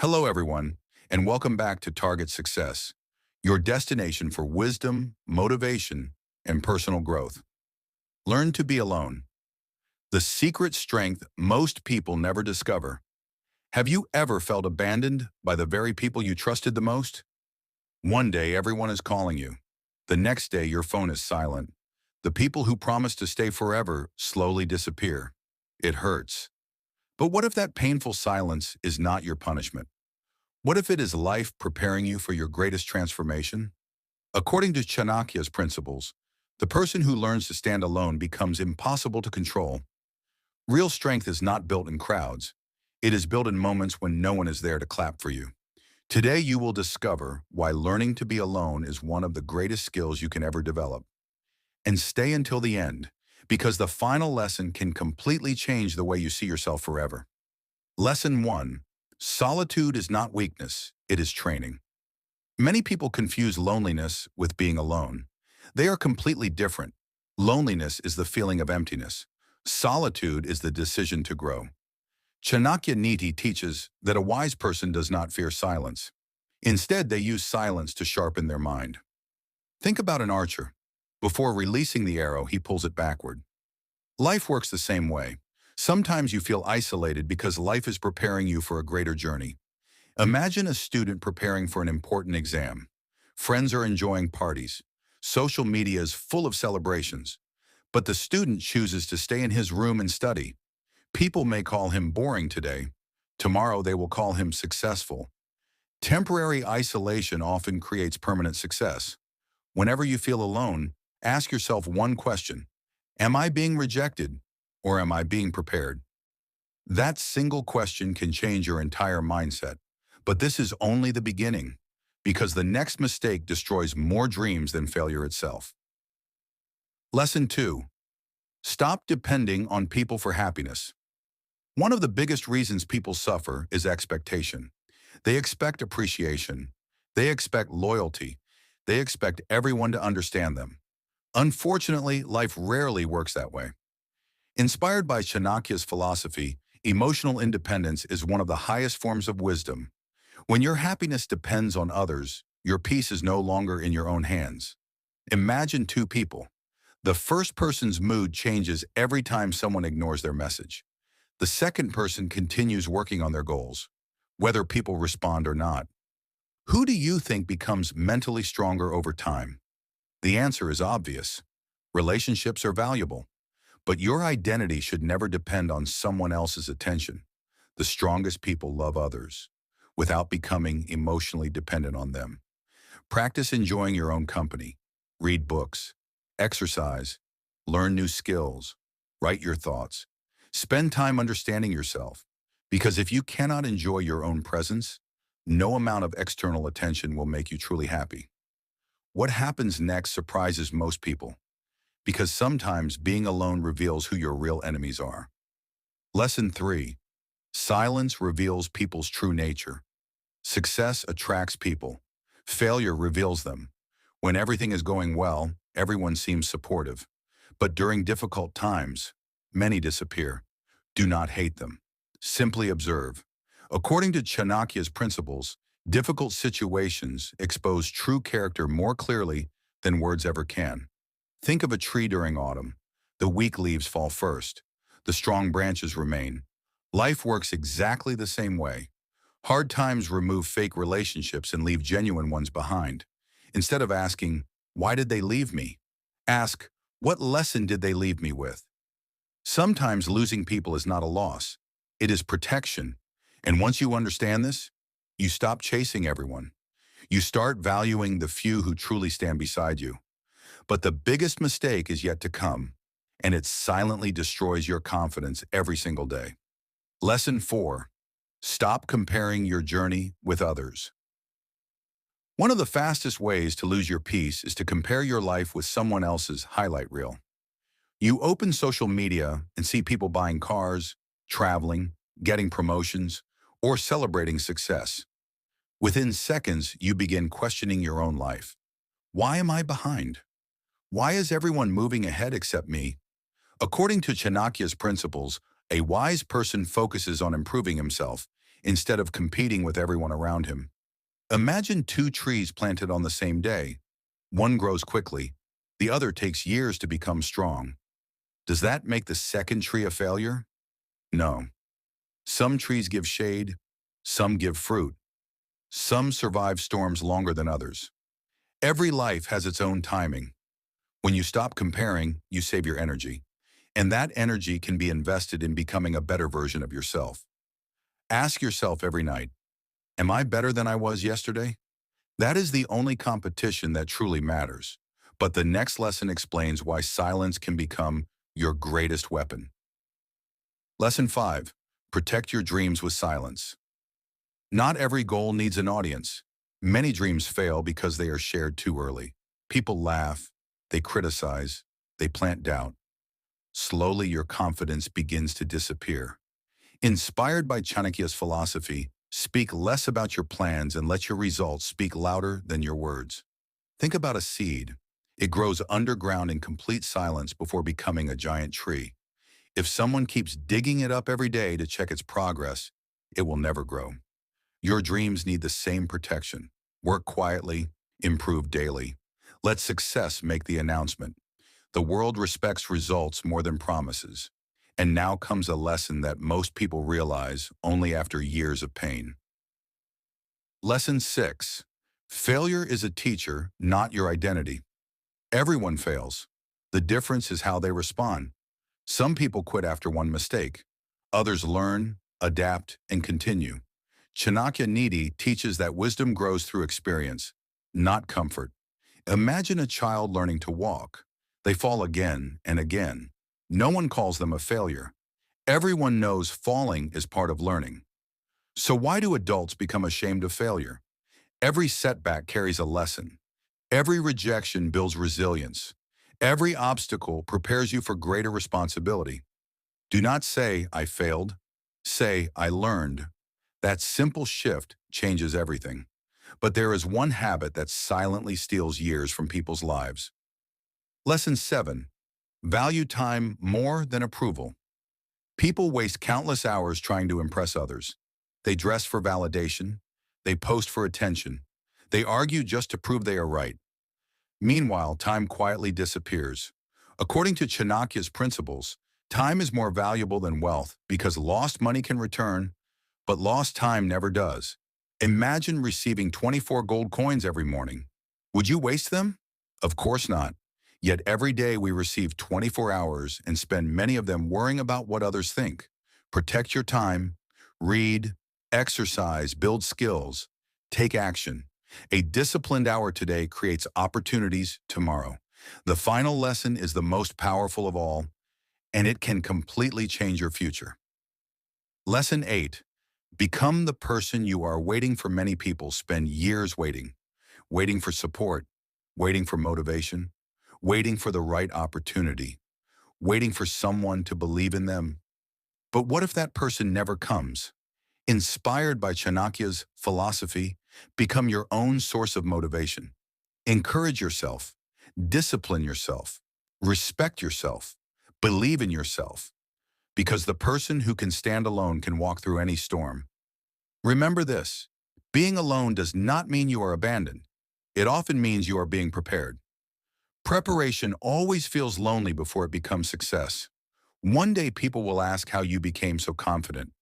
Hello, everyone, and welcome back to Target Success, your destination for wisdom, motivation, and personal growth. Learn to be alone. The secret strength most people never discover. Have you ever felt abandoned by the very people you trusted the most? One day, everyone is calling you. The next day, your phone is silent. The people who promised to stay forever slowly disappear. It hurts. But what if that painful silence is not your punishment? What if it is life preparing you for your greatest transformation? According to Chanakya's principles, the person who learns to stand alone becomes impossible to control. Real strength is not built in crowds. It is built in moments when no one is there to clap for you. Today you will discover why learning to be alone is one of the greatest skills you can ever develop. And stay until the end, because the final lesson can completely change the way you see yourself forever. Lesson 1. Solitude is not weakness, it is training. Many people confuse loneliness with being alone. They are completely different. Loneliness is the feeling of emptiness. Solitude is the decision to grow. Chanakya Niti teaches that a wise person does not fear silence. Instead, they use silence to sharpen their mind. Think about an archer. Before releasing the arrow, he pulls it backward. Life works the same way. Sometimes you feel isolated because life is preparing you for a greater journey. Imagine a student preparing for an important exam. Friends are enjoying parties. Social media is full of celebrations. But the student chooses to stay in his room and study. People may call him boring today. Tomorrow they will call him successful. Temporary isolation often creates permanent success. Whenever you feel alone, ask yourself one question. Am I being rejected? Or am I being prepared? That single question can change your entire mindset. But this is only the beginning, because the next mistake destroys more dreams than failure itself. Lesson 2. Stop depending on people for happiness. One of the biggest reasons people suffer is expectation. They expect appreciation. They expect loyalty. They expect everyone to understand them. Unfortunately, life rarely works that way. Inspired by Chanakya's philosophy, emotional independence is one of the highest forms of wisdom. When your happiness depends on others, your peace is no longer in your own hands. Imagine two people. The first person's mood changes every time someone ignores their message. The second person continues working on their goals, whether people respond or not. Who do you think becomes mentally stronger over time? The answer is obvious. Relationships are valuable. But your identity should never depend on someone else's attention. The strongest people love others, without becoming emotionally dependent on them. Practice enjoying your own company. Read books. Exercise. Learn new skills. Write your thoughts. Spend time understanding yourself. Because if you cannot enjoy your own presence, no amount of external attention will make you truly happy. What happens next surprises most people, because sometimes being alone reveals who your real enemies are. Lesson 3. Silence reveals people's true nature. Success attracts people. Failure reveals them. When everything is going well, everyone seems supportive. But during difficult times, many disappear. Do not hate them. Simply observe. According to Chanakya's principles, difficult situations expose true character more clearly than words ever can. Think of a tree during autumn. The weak leaves fall first. The strong branches remain. Life works exactly the same way. Hard times remove fake relationships and leave genuine ones behind. Instead of asking, "Why did they leave me?" ask, "What lesson did they leave me with?" Sometimes losing people is not a loss. It is protection. And once you understand this, you stop chasing everyone. You start valuing the few who truly stand beside you. But the biggest mistake is yet to come, and it silently destroys your confidence every single day. Lesson 4. Stop comparing your journey with others. One of the fastest ways to lose your peace is to compare your life with someone else's highlight reel. You open social media and see people buying cars, traveling, getting promotions, or celebrating success. Within seconds, you begin questioning your own life. Why am I behind? Why is everyone moving ahead except me? According to Chanakya's principles, a wise person focuses on improving himself instead of competing with everyone around him. Imagine two trees planted on the same day. One grows quickly, the other takes years to become strong. Does that make the second tree a failure? No. Some trees give shade, some give fruit, some survive storms longer than others. Every life has its own timing. When you stop comparing, you save your energy. And that energy can be invested in becoming a better version of yourself. Ask yourself every night, am I better than I was yesterday? That is the only competition that truly matters. But the next lesson explains why silence can become your greatest weapon. Lesson 5. Protect your dreams with silence. Not every goal needs an audience. Many dreams fail because they are shared too early. People laugh, they criticize, they plant doubt. Slowly your confidence begins to disappear. Inspired by Chanakya's philosophy, speak less about your plans and let your results speak louder than your words. Think about a seed. It grows underground in complete silence before becoming a giant tree. If someone keeps digging it up every day to check its progress, it will never grow. Your dreams need the same protection. Work quietly, improve daily. Let success make the announcement. The world respects results more than promises. And now comes a lesson that most people realize only after years of pain. Lesson 6. Failure is a teacher, not your identity. Everyone fails. The difference is how they respond. Some people quit after one mistake. Others learn, adapt, and continue. Chanakya teaches that wisdom grows through experience, not comfort. Imagine a child learning to walk. They fall again and again. No one calls them a failure. Everyone knows falling is part of learning. So why do adults become ashamed of failure? Every setback carries a lesson. Every rejection builds resilience. Every obstacle prepares you for greater responsibility. Do not say, I failed. Say, I learned. That simple shift changes everything. But there is one habit that silently steals years from people's lives. Lesson 7. Value time more than approval. People waste countless hours trying to impress others. They dress for validation. They post for attention. They argue just to prove they are right. Meanwhile, time quietly disappears. According to Chanakya's principles, time is more valuable than wealth because lost money can return, but lost time never does. Imagine receiving 24 gold coins every morning. Would you waste them? Of course not. Yet every day we receive 24 hours and spend many of them worrying about what others think. Protect your time. Read, exercise, build skills. Take action. A disciplined hour today creates opportunities tomorrow. The final lesson is the most powerful of all, and it can completely change your future. Lesson 8. Become the person you are. Waiting for many people spend years waiting for support, waiting for motivation, waiting for the right opportunity, waiting for someone to believe in them. But what if that person never comes? Inspired by Chanakya's philosophy, become your own source of motivation. Encourage yourself, discipline yourself, respect yourself, believe in yourself, because the person who can stand alone can walk through any storm. Remember this, being alone does not mean you are abandoned. It often means you are being prepared. Preparation always feels lonely before it becomes success. One day people will ask how you became so confident.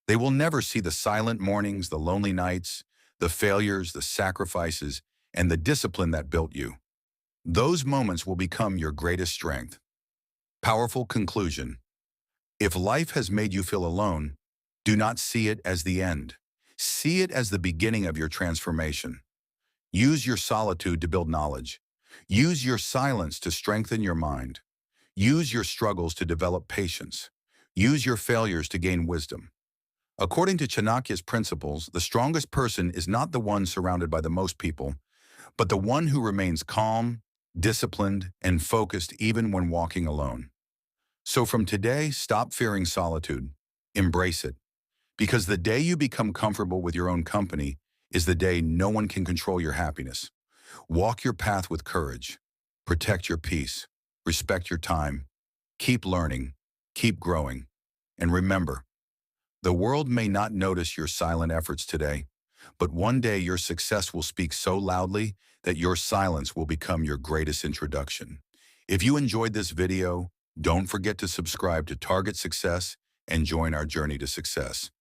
They will never see the silent mornings, the lonely nights, the failures, the sacrifices, and the discipline that built you. Those moments will become your greatest strength. Powerful conclusion. If life has made you feel alone, do not see it as the end. See it as the beginning of your transformation. Use your solitude to build knowledge. Use your silence to strengthen your mind. Use your struggles to develop patience. Use your failures to gain wisdom. According to Chanakya's principles, the strongest person is not the one surrounded by the most people, but the one who remains calm, disciplined, and focused even when walking alone. So from today, stop fearing solitude. Embrace it. Because the day you become comfortable with your own company is the day no one can control your happiness. Walk your path with courage. Protect your peace. Respect your time. Keep learning. Keep growing. And remember, The world may not notice your silent efforts today, but one day your success will speak so loudly that your silence will become your greatest introduction. If you enjoyed this video, don't forget to subscribe to Target Success and join our journey to success.